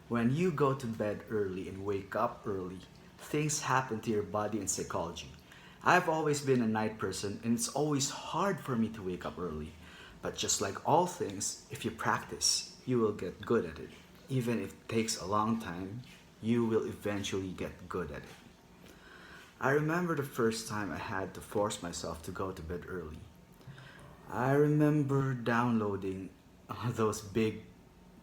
When you go to bed early and wake up early, things happen to your body and psychology. I've always been a night person and it's always hard for me to wake up early. But just like all things, if you practice, you will get good at it. Even if it takes a long time, you will eventually get good at it. I remember the first time I had to force myself to go to bed early. I remember downloading those big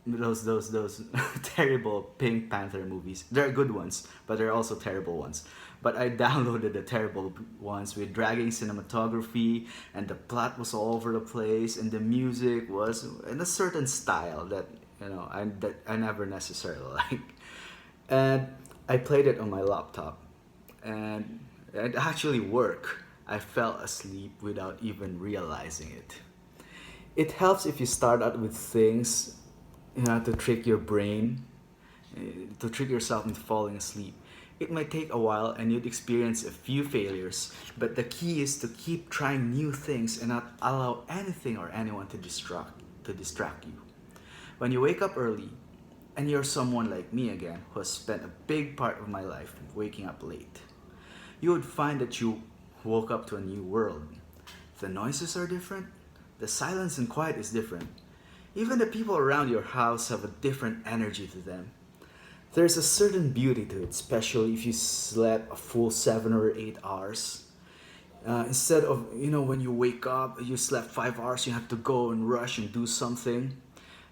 those terrible Pink Panther movies. They're good ones, but they're also terrible ones. But I downloaded the terrible ones with dragging cinematography, and the plot was all over the place, and the music was in a certain style that I never necessarily like. And I played it on my laptop, and it actually worked. I fell asleep without even realizing it. It helps if you start out with things, to trick your brain, to trick yourself into falling asleep. It might take a while and you'd experience a few failures, but the key is to keep trying new things and not allow anything or anyone to distract you. When you wake up early, and you're someone like me again who has spent a big part of my life waking up late, you would find that you woke up to a new world. The noises are different, the silence and quiet is different. Even the people around your house have a different energy to them. There's a certain beauty to it, especially if you slept a full 7 or 8 hours. Instead of, when you wake up, you slept 5 hours, you have to go and rush and do something.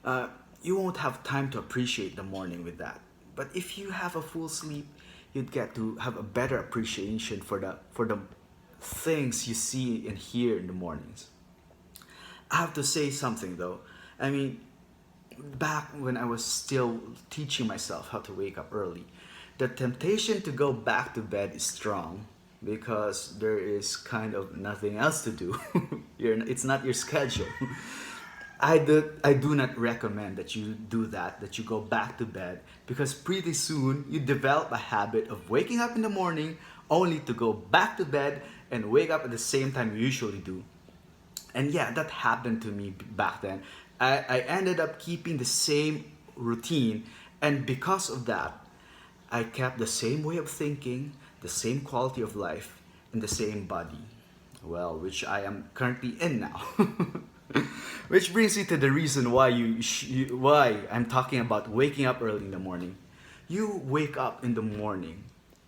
Uh, you won't have time to appreciate the morning with that. But if you have a full sleep, you'd get to have a better appreciation for the things you see and hear in the mornings. I have to say something though. I mean, back when I was still teaching myself how to wake up early, the temptation to go back to bed is strong because there is kind of nothing else to do. It's not your schedule. I do not recommend that you do that you go back to bed, because pretty soon you develop a habit of waking up in the morning only to go back to bed and wake up at the same time you usually do. And yeah, that happened to me back then. I ended up keeping the same routine, and because of that, I kept the same way of thinking, the same quality of life, and the same body. Well, which I am currently in now. Which brings me to the reason why I'm talking about waking up early in the morning. You wake up in the morning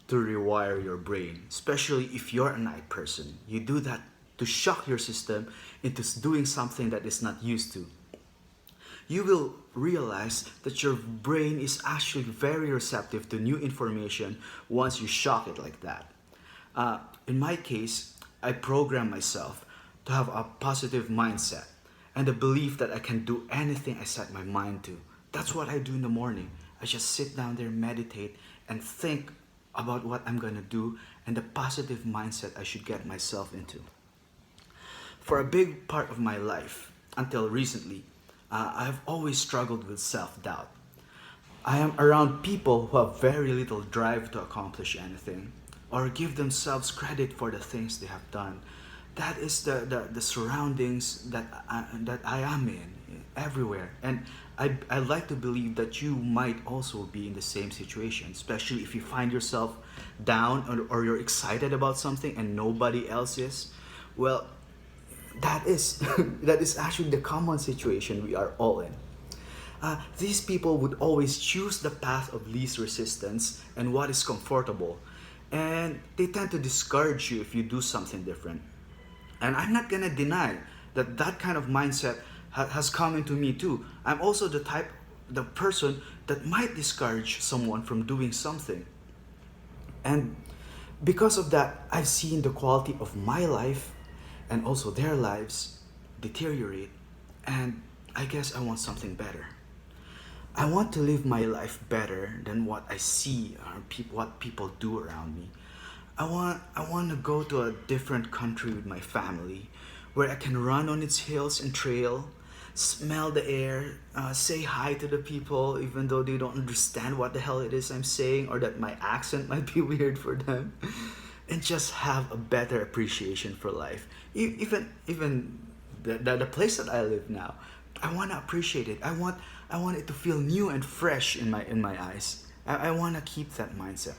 to rewire your brain, especially if you're a night person. You do that to shock your system into doing something that it's not used to. You will realize that your brain is actually very receptive to new information once you shock it like that. In my case, I program myself to have a positive mindset and the belief that I can do anything I set my mind to. That's what I do in the morning. I just sit down there, meditate, and think about what I'm gonna do and the positive mindset I should get myself into. For a big part of my life, until recently, I've always struggled with self doubt. I am around people who have very little drive to accomplish anything or give themselves credit for the things they have done. That is the surroundings that I am in everywhere. And I like to believe that you might also be in the same situation, especially if you find yourself down, or you're excited about something and nobody else is. Well, that is that is actually the common situation we are all in. These people would always choose the path of least resistance and what is comfortable, and they tend to discourage you if you do something different. And I'm not gonna deny that kind of mindset has come into me too. I'm also the person that might discourage someone from doing something. And because of that, I've seen the quality of my life and also their lives deteriorate. And I guess I want something better. I want to live my life better than what I see or what people do around me. I want to go to a different country with my family where I can run on its hills and trail, smell the air, say hi to the people even though they don't understand what the hell it is I'm saying or that my accent might be weird for them, and just have a better appreciation for life. Even the place that I live now, I want to appreciate it. I want it to feel new and fresh in my eyes. I want to keep that mindset.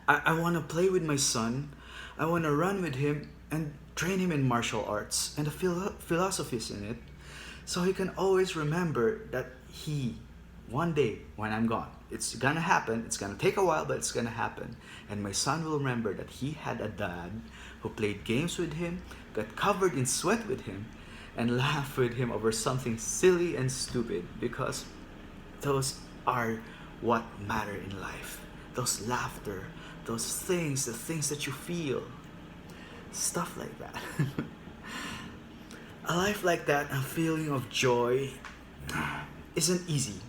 I want to play with my son. I want to run with him and train him in martial arts and the philosophies in it, so he can always remember that one day when I'm gone, it's gonna happen. It's gonna take a while, but it's gonna happen. And my son will remember that he had a dad who played games with him, got covered in sweat with him, and laughed with him over something silly and stupid, because those are what matter in life. Those laughter, those things, the things that you feel, stuff like that. A life like that, a feeling of joy, isn't easy.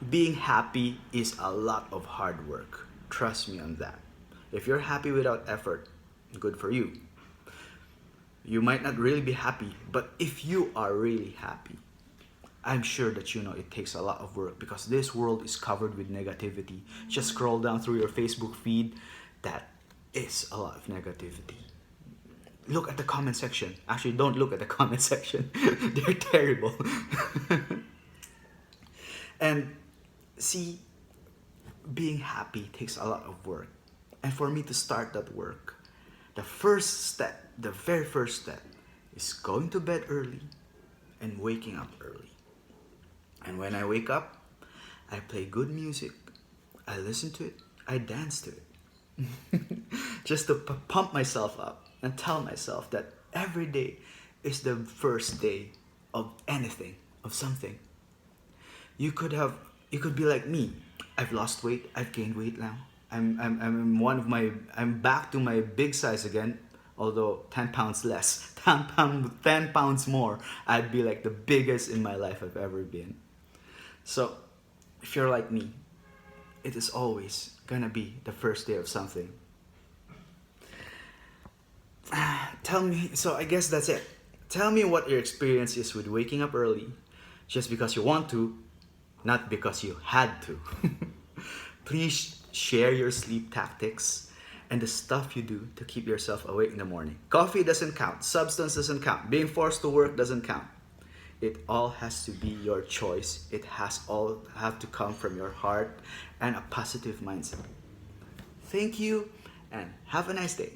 Being happy is a lot of hard work. Trust me on that. If you're happy without effort, good for you. You might not really be happy, but if you are really happy, I'm sure that you know it takes a lot of work, because this world is covered with negativity. Just scroll down through your Facebook feed, that is a lot of negativity. Look at the comment section. Actually, don't look at the comment section. They're terrible. And see, being happy takes a lot of work. And for me to start that work, the very first step, is going to bed early and waking up early. And when I wake up, I play good music, I listen to it, I dance to it. Just to pump myself up and tell myself that every day is the first day of anything, of something. You could be like me. I've lost weight, I've gained weight now. I'm back to my big size again, although 10 pounds less. 10 pounds more, I'd be like the biggest in my life I've ever been. So, if you're like me, it is always gonna be the first day of something. Tell me, so I guess that's it. Tell me what your experience is with waking up early, just because you want to, not because you had to. Please share your sleep tactics and the stuff you do to keep yourself awake in the morning. Coffee doesn't count, substance doesn't count, being forced to work doesn't count. It all has to be your choice. It has all have to come from your heart and a positive mindset. Thank you and have a nice day.